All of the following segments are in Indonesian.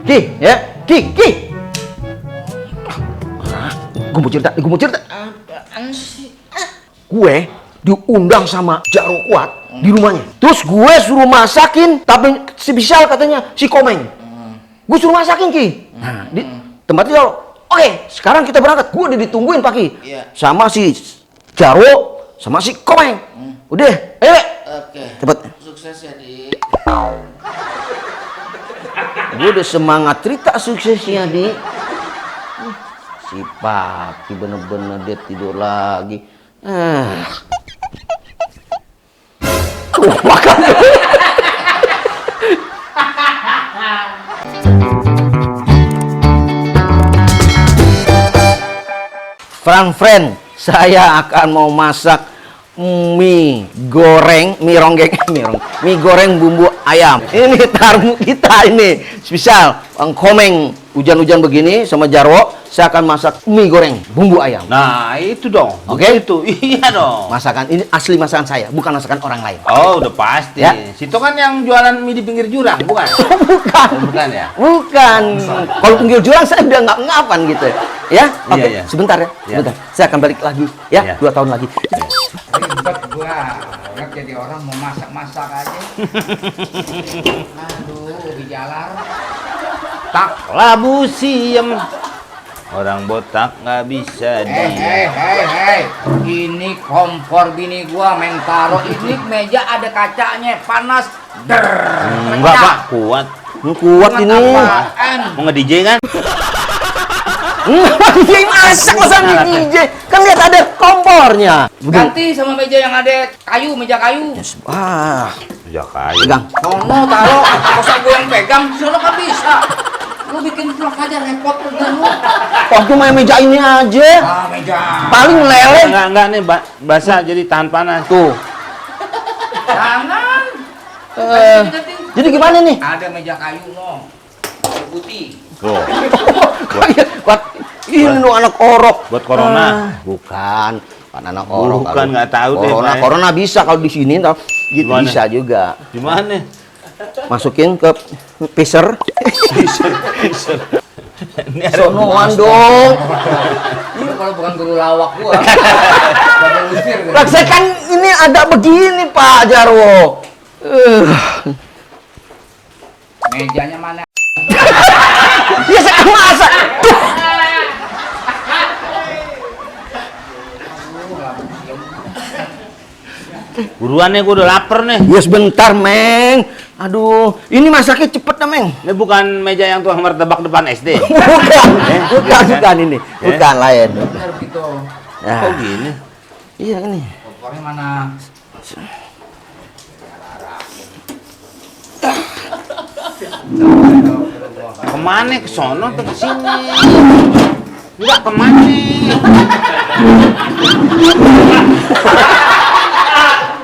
Ki, ya, Ki. Gue mau cerita. Apaan sih? Gue diundang sama Jaro Kuat di rumahnya. Terus gue suruh masakin, tapi spesial katanya si Komeng. Gue suruh masakin, Ki. Nah, di tempat itu. Oke, sekarang kita berangkat. Gue udah ditungguin, Pak Ki. Iya. Sama si Jaro, sama si Komeng. Udah, ayo. Oke. Cepet. Sukses ya, Di. Gue udah semangat cerita suksesnya, Di. Si Paki bener-bener dia tidur lagi. Makan. Friend, saya akan mau masak mie goreng bumbu ayam. Ini tamu kita ini spesial Bang Komeng. Hujan-hujan begini sama Jarwo, saya akan masak mie goreng bumbu ayam. Nah, itu dong. Oke? Itu. Iya dong. Masakan ini asli masakan saya, bukan masakan orang lain. Oh, udah pasti. Ya. Situ kan yang jualan mie di pinggir jurang, bukan? Bukan. Oh, bukan ya? Bukan. Kalau pinggir jurang saya udah nggak ngapan gitu. Ya? Oke, Iya, iya. sebentar ya. Iya. Sebentar. Saya akan balik lagi ya, Iya. 2 tahun lagi. Ribet gua, orang jadi orang mau masak-masak aja. Aduh, bijalar. Tak labu siem. Orang botak nggak bisa Hei, ini kompor bini gua main taro ini meja ada kacanya panas. Enggak, Pak. Kuat. Kuat ini. Apaan? Mau nge-DJ kan? Dia masak masa DJ. Kan lihat ada kompornya. Ganti sama meja yang ada kayu, meja kayu. Ah, Ya kayu. pegang. Sono taro, masa gua yang pegang, sono kan bisa. Lu bikin vlog aja repot pegang lu. Oh, cuma meja ini aja. Ah, meja. Paling lele. Enggak nih, basah jadi tahan panas. Tuh. Jangan. Ganti. Jadi gimana nih? Ada meja kayu no. Kayu putih. Tuh. Buat ini lo anak orok. Buat corona. Bukan. Kan anak orok. Bukan, nggak tahu deh, Corona, Pak. corona bisa kalau di sini tau. Gitu Gimana? bisa juga. Gimana? Masukin ke freezer. Ini ada Sonoan dong. Ini kalau bukan guru lawak gua. Gak usir. Lah saya kan ini ada begini Pak Jarwo. Mejanya mana? Ya saya kan masak. buruan nih, gua udah lapar nih. Ya sebentar, Meng. Aduh, ini masaknya cepet dah, Meng. Ini bukan meja yang tukang martabak depan SD. bukan ini. Bukan lain. Bener gitu. Ya. Kok gini? Iya ini. Kompornya mana? Kemana? Ke sono atau ke sini? Enggak, kemana?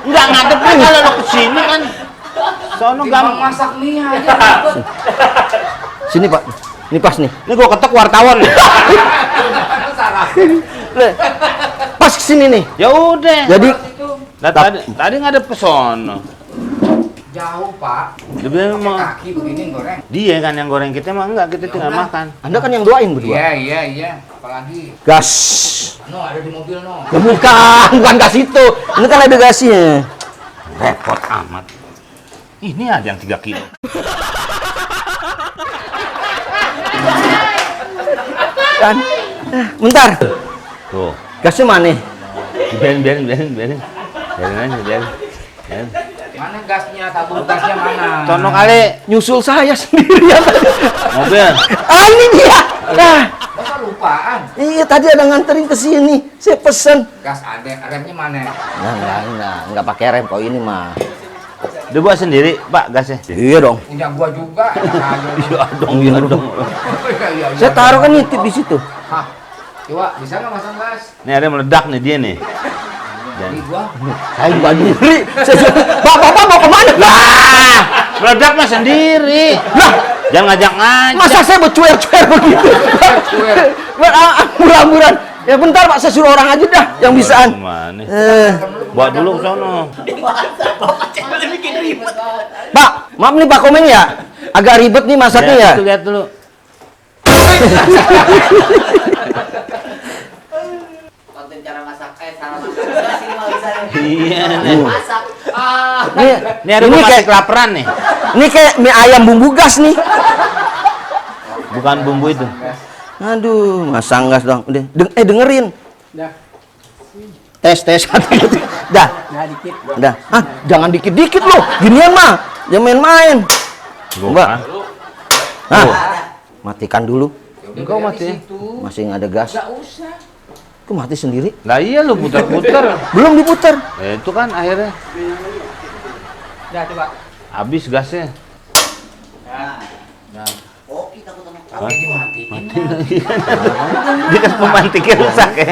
Enggak ngadepin kalau lo ke sini kan. Sono Timbang gampang. masak mie aja. Ribet. Sini, Pak. Ini pas nih. Ini gua ketok wartawan nih. Salah. Pas kesini nih. Ya udah. Jadi Itu Nah, tadi ngadep ke sono. jauh, Pak. Dia bilang mau Kaki begini goreng. dia kan yang goreng, kita mah enggak, kita tinggal udah. makan. Anda kan yang doain berdua. Iya. Apalagi. Gas. No, ada di mobil no. Ya, bukan gas itu. Ini kan ada gasnya. Repot amat. Ini aja yang 3 kilo. Kan. Bentar. Tuh. Gasnya mana? Biarin aja, biarin. Mana gasnya? Tabung gasnya mana? Sono kali Nyusul saya sendirian. mobil. Ah, ini dia. Nah, Masa lupaan? iya tadi ada nganterin ke sini. Saya pesen. Gas ada, remnya mana? Enggak pakai rem kok ini mah. Dia buat sendiri, Pak, gasnya. Iya dong. Punya gua juga. Iya dong. Iya. Saya taruh kan nitip di situ. Hah, coba bisa nggak masang gas? Nih ada yang meledak nih dia nih. Jadi gua Saya juga diri. Bapak mau kemana? Lah, meledak mah sendiri. Lah, jangan ngajak-ngajak. Masa saya bercuer-cuer begitu? cuer. Ambur-amburan. Ya bentar Pak, saya suruh orang aja dah yang bisaan. Gimana? Eh, Bawa dulu ke sono. Pak, maaf nih Pak Komeng ya. agak ribet nih masaknya ya. Lihat dulu. Konten cara masak, cara masak. Udah, sini mau bisa nih. Iya. Masak. Ini ada ini masih kayak kelaparan nih. ini kayak mie ayam bumbu gas nih. Bukan bumbu itu. Aduh, masang gas dong. Udah, dengerin. Tes katanya. Dah. dikit. Dah. Ah, jangan dikit-dikit loh. Ginian mah. Jangan main-main. Coba. Ah, matikan dulu. Engkau mati. Masih nggak ada gas. Gak usah. Kok mati sendiri? Lah iya lu putar-putar. Belum diputar. Itu kan akhirnya Udah coba. habis gasnya. Oh, kita ketemu. Dia kan pemantiknya rusak ya.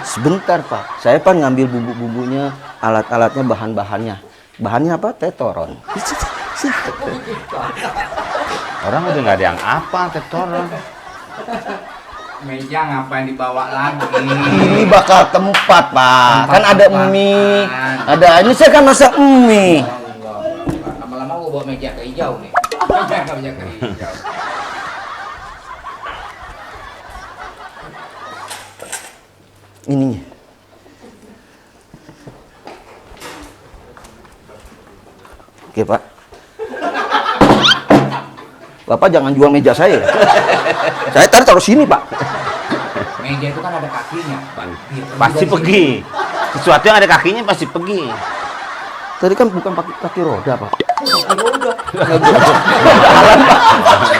Sebentar Pak, saya Pak ngambil bumbu-bumbunya, alat-alatnya, bahan-bahannya. Bahannya apa? Tetoron. Orang udah nggak ada yang apa tetoron. Meja ngapain dibawa lagi? Ini bakal tempat Pak. Kan ada mie, ada ini saya kan masak mie. Lama-lama gua bawa meja ke hijau nih. Meja ke hijau. Ininya. Oke Pak. Bapak jangan jual meja saya. Saya taruh sini Pak. Meja itu kan ada kakinya. Pasti pergi. Sesuatu yang ada kakinya pasti pergi. Tadi kan bukan pakai kaki roda Pak.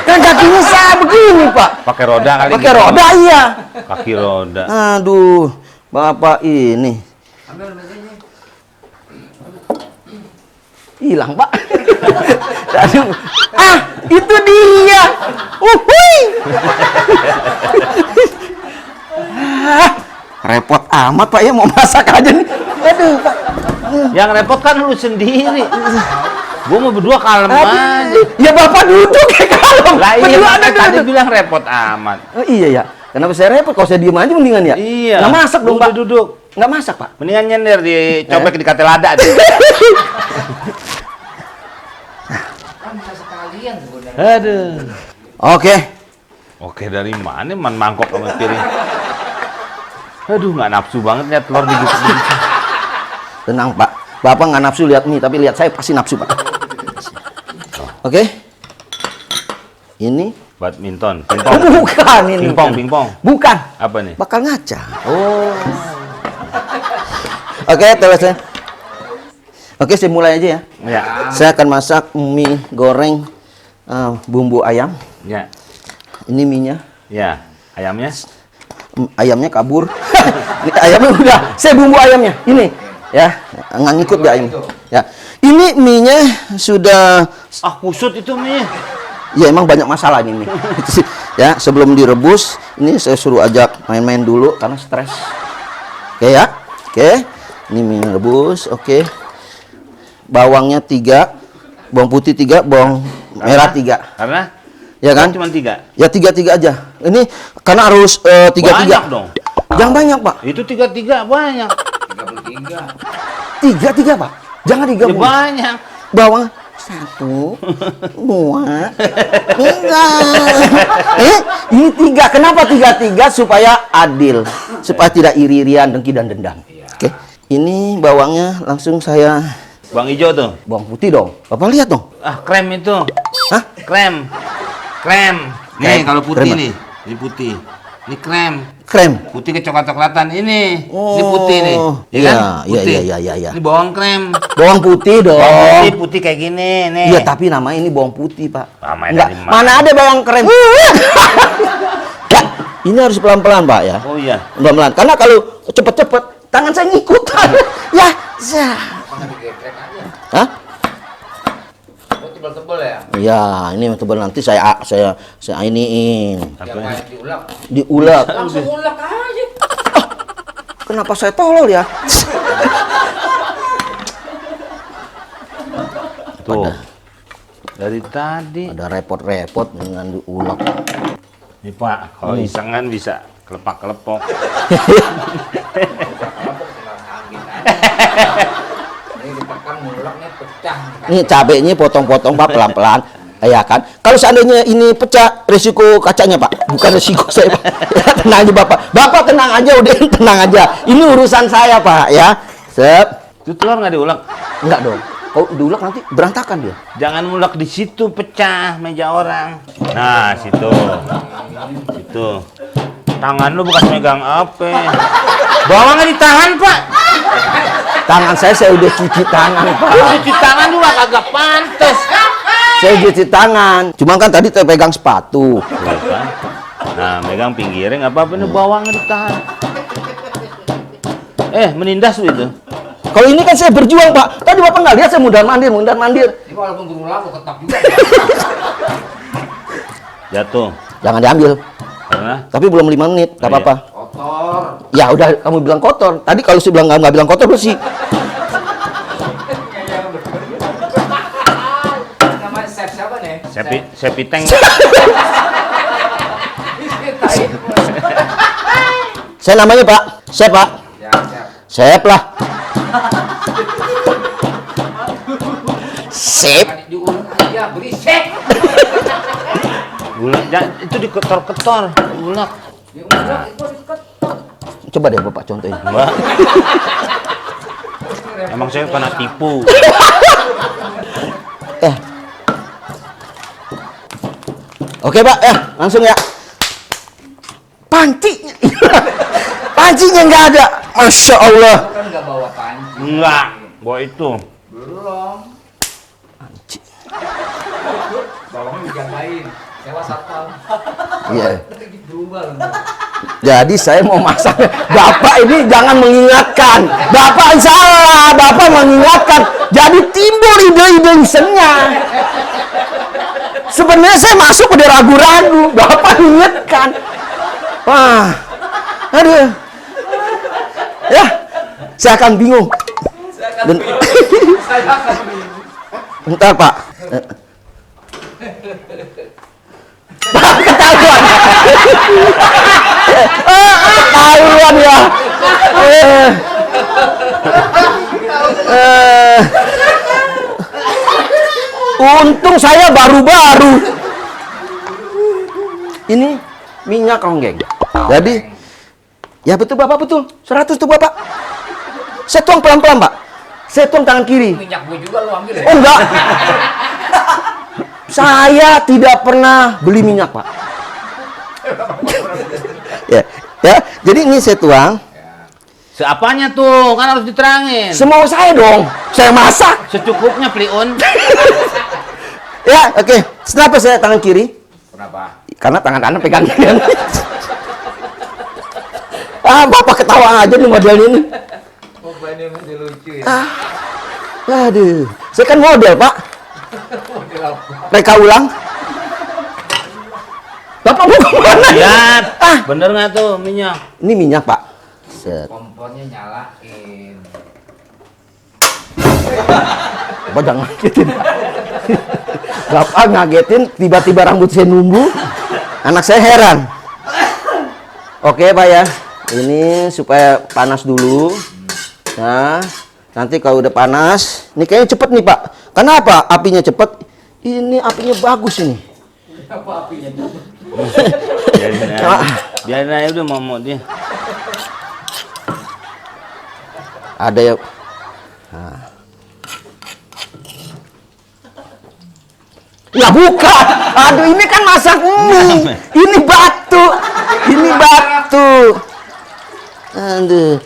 Kan kakinya saya begini Pak. Pakai roda kali. Pakai gitu. roda iya. Kaki roda. Aduh, Bapak ini Ambil mejanya. hilang Pak. Aduh. Ah, itu dia. Uhuy. Ah, repot amat Pak ya mau masak aja nih. Aduh Pak. Yang repot kan lu sendiri. Gua mau berdua kalem aja. Ya Bapak duduk ya kalau. Lah iya, Berdua makanya duduk. tadi bilang repot amat. Oh iya ya. Kenapa saya repot? Kalau saya diem aja mendingan ya? Iya. Nggak masak dong, Udah Pak. duduk. Nggak masak, Pak. Mendingan nyender dicobek di kate lada. Kan bisa sekalian sebenarnya. Aduh. Oke. Oke, dari mana mangkok sama piring? Aduh, nggak nafsu banget lihat telur digigit-gigit. Tenang, Pak. Bapak nggak nafsu lihat mie, tapi lihat saya pasti nafsu, Pak. Oke. Ini. Badminton, pingpong. Bukan ini. Pingpong. Bukan. Apa nih? Bakal ngaca. Oh. Oke, terusnya. Oke, saya mulai aja ya. Ya. Saya akan masak mie goreng bumbu ayam. Ya. Ini mie-nya. Ya. Ayamnya? Ayamnya kabur. Ini ayamnya udah. Saya bumbu ayamnya. Ini ya, nggak ngikut ya ayam. Ya. Ini mie-nya sudah. Ah, kusut itu mie. Ya emang banyak masalah ini mie. Ya, sebelum direbus, ini saya suruh ajak main-main dulu karena stres. Oke ya. Oke. Ini mie rebus, oke. Bawangnya 3, bawang putih 3, bawang merah 3. Karena? Ya kan? Cuma 3. Ya 3 aja. Ini karena harus 3. Banyak dong. Jangan banyak, Pak. Itu 3 banyak. 33. 3 Pak. Jangan 3 Ya, banyak. Bawang 1, 2, 3. Ini 3. Kenapa 3? Supaya adil, supaya tidak iri-irian, dengki dan dendam. Oke. Ini bawangnya langsung saya Bang hijau tuh. bawang putih dong. Bapak lihat dong. Ah, krem itu. Hah? Krem. Nih, Krem. kalau putih Krem apa? nih. Ini putih. Ini krem. Krem. Putih kecoklat-coklatan ini. Oh, Ini putih nih. Iya kan? iya, Putih. iya. Ini bawang krem. Bawang putih dong. Bawang putih kayak gini nih. Iya, tapi namanya ini bawang putih, Pak. Namanya Enggak, dari mana? mana ada bawang krem. Ya, ini harus pelan-pelan, Pak ya. Oh iya. Pelan-pelan. Karena kalau cepet-cepet, tangan saya ngikut. Ya, ya. Hah? Oh, tebal-tebal ya? Ya, ini tebal nanti saya iniin. Apa? Yang diulek. Diulek. Langsung ulek aja. Kenapa saya tolol ya? Tuh. Dari tadi. Ada repot-repot dengan diulek. Nih Pak, kalau iseng kan bisa kelepak-kelepok. Ini ditekan mulek nih pecah. Ini cabenya potong-potong, Pak, pelan-pelan. Ya kan? Kalau seandainya ini pecah, resiko kacanya Pak, bukan resiko saya Pak. Ya, tenang aja Bapak. Bapak tenang aja, udah tenang aja. Ini urusan saya Pak, ya. Sep. Itu telur nggak diulek? Enggak dong. Kalau diulek nanti berantakan dia. Jangan ulek di situ, pecah meja orang. Nah, situ. Situ. Tangan lu bekas megang apa? Bawangnya ditahan, Pak. Tangan saya udah cuci tangan Pak. Lu cuci tangan lu kagak pantes. Saya cuci tangan. Cuma kan tadi saya pegang sepatu. Tuh, kan? Nah, megang pinggirnya nggak apa-apa, nih bawangnya ditahan. Menindas lu itu. Kalau ini kan saya berjuang Pak. Tadi Bapak nggak lihat saya mundar mandir. Ini walaupun gunung lalu ketak juga. Jatuh. Jangan diambil. Karena Tapi belum 5 menit, nggak Oh, iya. apa-apa. Kotor. Ya udah kamu bilang kotor. Tadi kalau saya bilang nggak bilang kotor bersih. Namanya chef siapa nih? sepiteng. Saya namanya Pak. Chef Pak. Ya, chef. Chef lah. Chef. Diulek aja, berisik. Ulek, itu diketor-ketor. Ulek. Diulek itu diketok. Coba deh Bapak contohin. Mbak. Emang saya kena tipu. Oke Pak, langsung ya. Pancinya. Pancinya nggak ada. Masya Allah. Kan nggak bawa panci. Enggak, bawa itu. Belum. Panci. Bawangnya dijagain. Sewa satpam. Iya. Berubah loh. Jadi saya mau masak. Bapak ini jangan mengingatkan. Bapak salah. Bapak mengingatkan. Jadi timbul ide-ide isengnya. Sebenarnya saya masuk udah ragu-ragu. Bapak ingatkan. Wah. Aduh. Ya. Saya akan bingung. Bentar Pak. Ketahuan. Ketahuan ya. Untung saya baru-baru. Ini minyak ronggeng. Jadi, ya betul Bapak, betul. 100 tuh Bapak. Saya tuang pelan-pelan Pak. Saya tuang tangan kiri. Minyak gue juga lu ambil ya? Oh enggak. Saya tidak pernah beli minyak, Pak. ya. Jadi ini saya tuang. Seapanya tuh? Kan harus diterangin. Semau saya dong. Saya masak. Secukupnya, Pliun. Ya, oke. Kenapa saya tangan kiri? Kenapa? Karena tangan kanan pegang gini. Bapak ketawa aja nih model ini. Oh, ini masih lucu ya. Aduh. Saya kan model, Pak. Reka ulang. Bapak mau kemana? Lihat. Bener nggak tuh minyak? Ini minyak, Pak. Set. Kompornya nyalain. Bapak jangan ngagetin. Bapak ngagetin, tiba-tiba rambut saya numbuh. Anak saya heran. Oke, Pak ya. Ini supaya panas dulu. Nah, nanti kalau udah panas, ini kayaknya cepet nih, Pak. Kenapa apinya cepet? Ini apinya bagus ini. Apa apinya tuh? Biarin aja udah mau dia. Ada ya. Nah. Ya bukan. Aduh, ini kan masak mie. Ini batu. Ini batu. Aduh.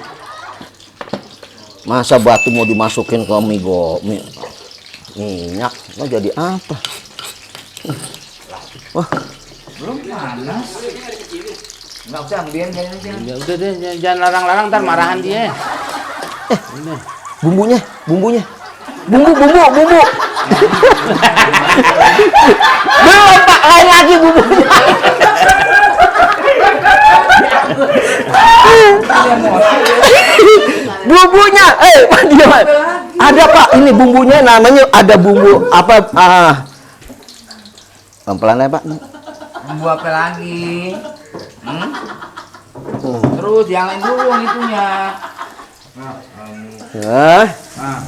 Masa batu mau dimasukin ke mie minyak? Mau jadi apa? Wah, Belum panas. Nggak usah, biarin aja. Ya udah deh, jangan larang-larang ntar marahan dia. bumbu. Bumbu. Belum, Pak, lain lagi bumbunya. Bumbunya, Pak, dia, Pak. Ada Pak, ini bumbunya namanya ada bumbu apa? Pelan-pelan ya Pak. Bumbu apa lagi? Terus nyalain dulu yang itunya. Ya, Nah,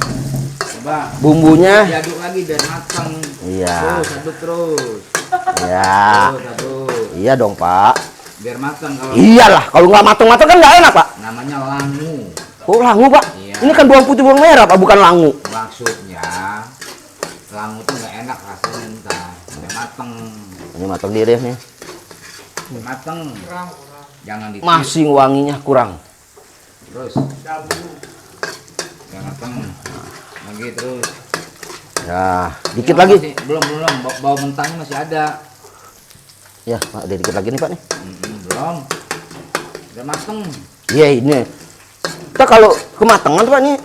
coba bumbunya. diaduk lagi biar matang. Iya. Terus aduk terus. Iya. Terus aduk. Iya dong, Pak. Biar matang kalau Iyalah, kalau nggak matang-matang kan nggak enak, Pak. namanya langu. Oh, langu, Pak. Iya. Ini kan bawang putih bawang merah, Pak, bukan langu. Maksudnya langu tuh nggak enak rasanya ntar. Sampai mateng. Ini matang diri nih. Mateng. Jangan ditiup. Masih wanginya kurang. Terus. Jangan mateng. Lagi terus. Ya, dikit Ini lagi. belum. Bau mentahnya masih ada. Ya, Pak, ada dikit lagi nih, Pak nih. Belum. Udah mateng. Iya, ini. Kita kalau kematangan, Pak nih.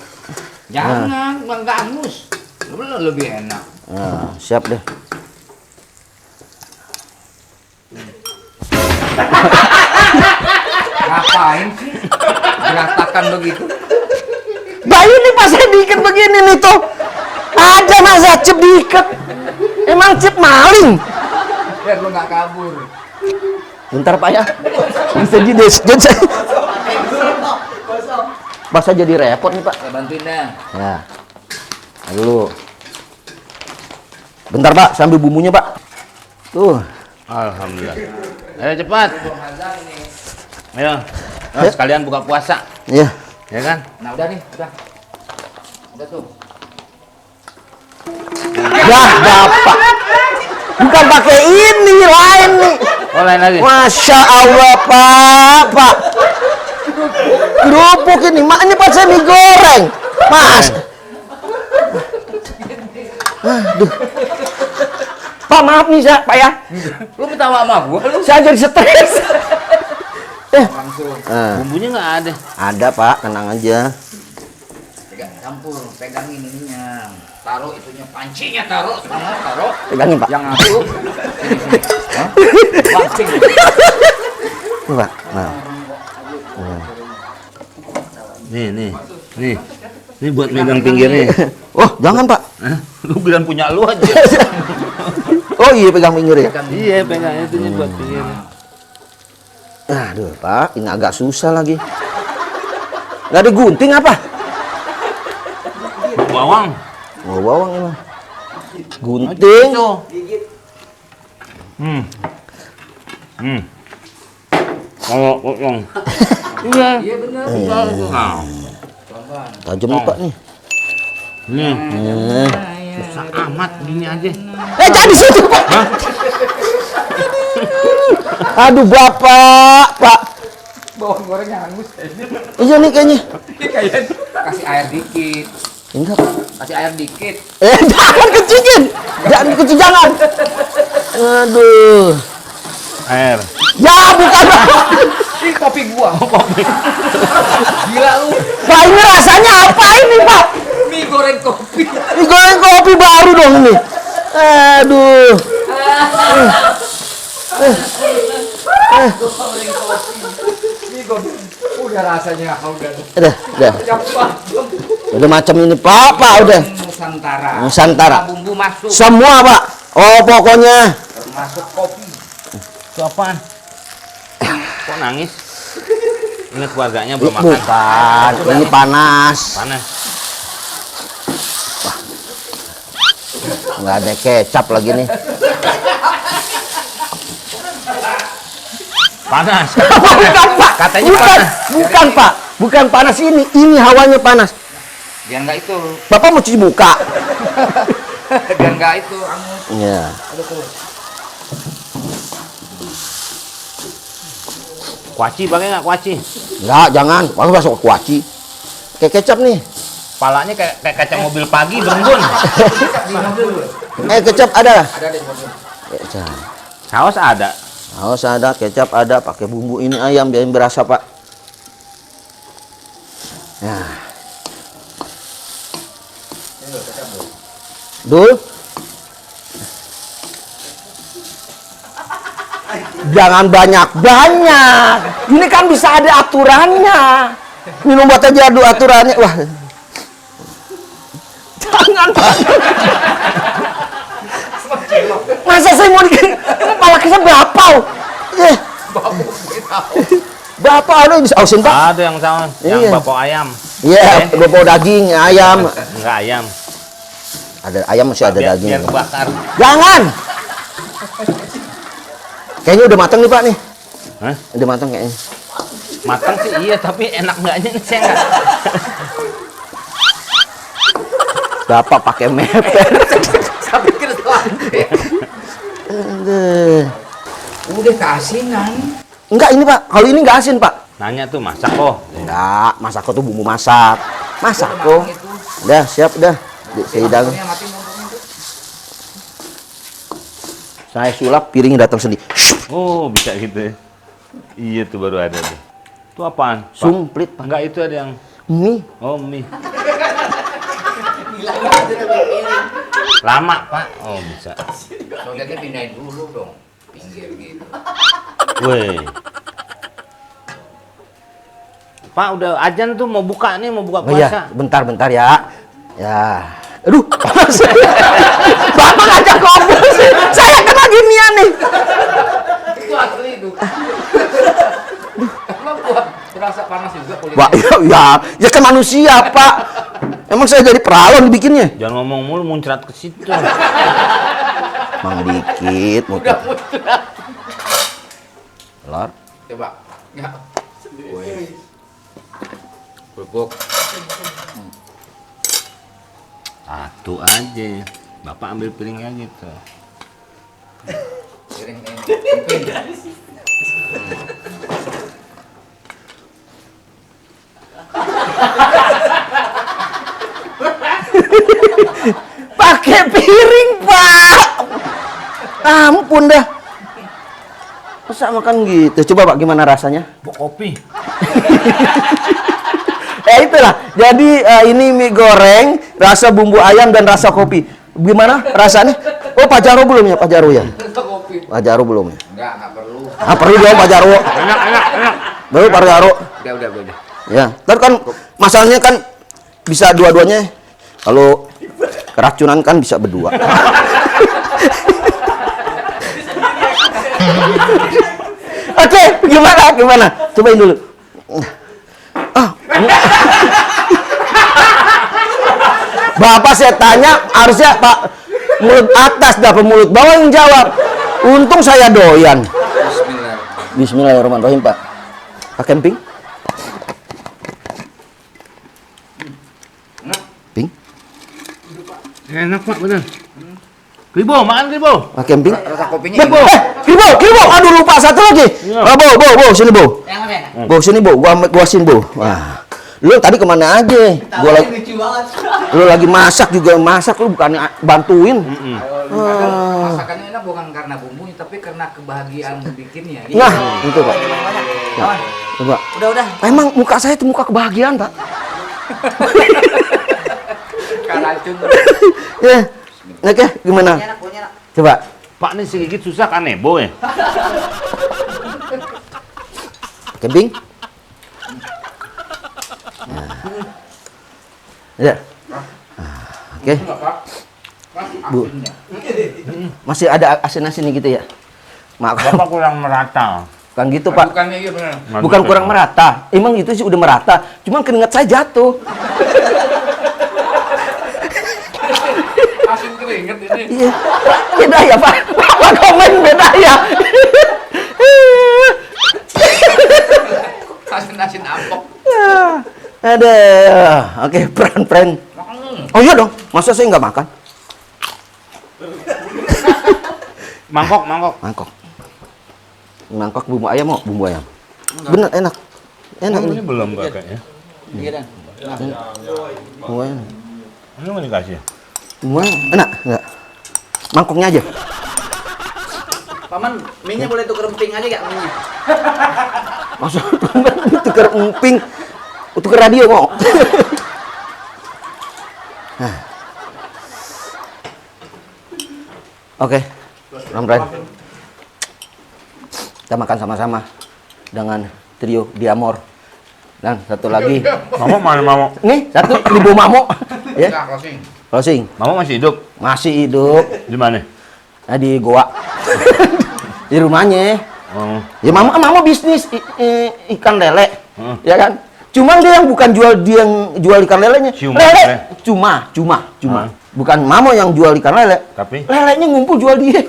Jangan, nggak angus. Belum lebih enak. Nah, siap deh. Ngapain sih? Berantakan begitu. Bah, ini pas saya diikat begini nih tuh. Ada masa cip diikat. Emang cip maling. Biar lu nggak kabur. Bentar, Pak ya. Bisa jadi Masa jadi repot nih, Pak. Saya bantuin dah. Ya. Nah, dulu. Bentar, Pak, sambil bumbunya, Pak. Tuh. Alhamdulillah. Ayo cepat. Ayo. Nah, Ayo. sekalian buka puasa, Iya. ya kan? Nah udah nih, udah. Udah tuh. Ya, Bapak. Bukan pakai ini, lain nih. Oh, lain lagi. Masya Allah, Pak. Kerupuk ini, mak ini pas mie goreng. Mas. Aduh. Pak, maaf nih, Pak ya. Lu minta maaf sama gua lu. Saya jadi stres. Langsung Bumbunya nggak ada. Ada, Pak, tenang aja. campur, pegangin ininya. Taruh itunya pancinya taruh, semua taruh. Pegangin, Pak. Yang ngasuk. Hah? Pancing. Nih, Pak. Nah. Nih. Ini buat megang pinggirnya. Oh, jangan, Pak. Hah? Lu bilang punya lu aja. Oh iya, pegang pinggir ya. Iya, pegang itunya buat pinggirnya. Aduh, Pak, ini agak susah lagi. Nggak ada gunting apa? Bawang. Oh, bawang emang. Gunting. Kalau potong. Iya. Iya benar. Nah, Tajam nih, Pak nih. nih. Susah amat gini aja. Jangan di situ, Pak. Aduh, Bapak, Pak. Bawang gorengnya hangus. Iya nih kayaknya. Kasih air dikit. Enggak, Pak. Kasih air dikit. Jangan kecilin. Jangan kecil, jangan. Aduh. Air. Ya, bukan, Pak. Ini kopi gua. Kopi. Gila lu. Pak, ini rasanya apa ini, Pak? Mie goreng kopi. Ini goreng kopi baru dong ini. Aduh. Mie goreng. Udah rasanya udah. Udah. Cepat. Udah macam ini, Pak, udah. Nusantara. Nusantara. Bumbu masuk. Semua, Pak. Oh, pokoknya. Masuk kopi. Itu apaan? Kok nangis? Ingat keluarganya belum makan. Bukan, ini panas. Panas. Nggak ada kecap lagi nih. Panas. Bukan, Pak. Katanya bukan, panas. bukan, Pak. Bukan panas ini. Ini hawanya panas. Biar nggak itu. Bapak mau cuci muka. Biar nggak itu angus. Iya. Aduh tuh. Kuaci pakai nggak kuaci? Enggak, jangan. Bapak masuk ke kuaci. Kayak kecap nih. Palanya kayak kaca mobil pagi berembun. Kecap ada. Ada di mobil. Kecap. Saus ada. Saus ada, kecap ada, pakai bumbu ini ayam biar berasa, Pak. Nah. Dul. Jangan banyak-banyak. Ini kan bisa ada aturannya. Minum buat aja ada aturannya. Wah. Jangan. Masa saya mau dikira kepala kita bapau. Bapau ada yang disausin, Pak. Ada yang saus, yang Iya. bapau ayam. Iya, bapau daging, ayam. Enggak ayam. Ada ayam masih ada Biar daging. kebakar. Jangan. Kayaknya udah matang nih Pak nih. Hah? Udah matang kayaknya. Matang sih iya, tapi enak enggaknya nih saya enggak. Bapak pakai mepet. Saya pikir sate. Aduh. Udah keasinan. Enggak ini Pak, kalau ini nggak asin Pak. Nanya tuh masak kok. Enggak, masako tuh bumbu masak. Masako. Udah siap dah. Dihidang. Ini mati ngomongin tuh. Saya sulap piringnya datang sendiri. Oh, bisa gitu ya. Iya tuh baru ada tuh. Itu apaan? Pak? Sumplit Pak. Enggak, itu ada yang Mie. oh mie. Gila banget itu piring. Lama, Pak. Oh, bisa. Soalnya pindahin dulu dong. Pinggir gitu. Weh. Pak, udah ajan tuh mau buka nih, mau buka Oh iya, puasa. bentar ya. Ya. Aduh, panas. Bapak ngajak ngobrol sih. Saya kena ginian nih. Itu asli itu. Emang buat berasa panas juga kulitnya. Wah, ya kan manusia, Pak. Emang saya jadi peralon dibikinnya. Jangan ngomong mulu muncrat ke situ. Mang dikit, Udah muter. muncrat. Telur. Coba. Enggak. Wih. Bubuk. Satu aja. Bapak ambil piringnya gitu. Piring ini. Pakai piring, Pak. Ampun dah. Masa makan gitu? Coba Pak, gimana rasanya? Bok kopi. Itulah. Jadi ini mie goreng, rasa bumbu ayam dan rasa kopi. Gimana rasanya? Oh, Pak Jarwo belum ya, Pak Jarwo ya? Kopi. Pak Jarwo belum ya? Enggak perlu. Ah, perlu dong Pak Jarwo. Enak. Baru Pak Jarwo. Udah. Ya, ntar kan masalahnya kan bisa dua-duanya. Kalau keracunan kan bisa berdua. Oke, gimana? Cobain dulu. Bapak saya tanya, harusnya Pak mulut atas dapat mulut bawah yang jawab. Untung saya doyan. Bismillah. Bismillahirrahmanirrahim, Pak. Pak camping? Ping? Enak, Pak, bener. Kribo, makan Kribo. Pak camping? Rasa kopinya Bo, Kribo, aduh lupa satu lagi. Iya. Bo, sini Bo. Yang mana ya? Bo, sini Bo, gua sini Bo. Wah. Lu tadi kemana aja? Gua lagi, Lucu banget. lu lagi masak juga masak, lu bukannya bantuin. Kadang masakannya enak bukan karena bumbunya tapi karena kebahagiaan bikinnya. Nah, itu Pak. Banyak. Ya. Coba. Udah. Emang muka saya itu muka kebahagiaan, Pak. Karacun. Ya. Oke, gimana? Punya enak. Coba. Pak, ini segigit susah kan nebo ya? Camping? Ya. Oke. Bu. Masih ada asin-asin gitu ya? Maaf. Bapak kurang merata. Bukan gitu, Pak. Bukannya iya benar. Bukan kurang merata. Emang itu sih udah merata. Cuman keringat saya jatuh. Asin keringet ini. Iya. Beda ya, Pak. Pak komen beda ya. Asin apok. Ada. Oke, pran. Oh iya dong. Masa saya nggak makan? Mangkok. Mangkok bumbu ayam mau? Bumbu ayam. Bener, enak. Enak Ini nih. belum kayaknya. Iya dan. Bumbu ayam. Ini mau dikasih. Bumbu ayam. Enak, enggak? Mangkoknya aja. Paman, mie-nya boleh tuker emping aja gak mie-nya? Masuk tuker emping. Tuker radio mau. Nah. Oke. Ramran. Kita makan sama-sama dengan trio Diamor. Dan satu lagi. Mamo mana Mamo? Nih, satu Ibu Mamo. Ya. Ya, closing. Closing. Mamo masih hidup? Masih hidup. Di mana? Nah, di Goa. Di rumahnya. Oh. Ya mama bisnis ikan lele. Hmm. Ya kan? Cuman dia yang bukan jual ikan lelenya. Cuma, Lele. Cuma. Hmm. bukan Mamo yang jual ikan lele, Tapi lelenya ngumpul jual dia.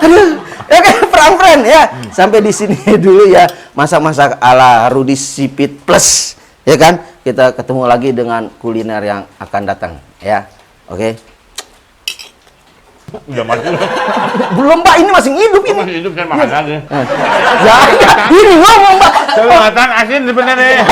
Aduh, oke, friend ya. Sampai di sini dulu ya masak-masak ala Rudi Sipit Plus, ya kan? Kita ketemu lagi dengan kuliner yang akan datang, ya. Oke. udah mati. Belum Pak, ini masih hidup ini. Masih hidup saya makan lagi. Ya, ini ngomong Pak. Saya makan asin sebenarnya.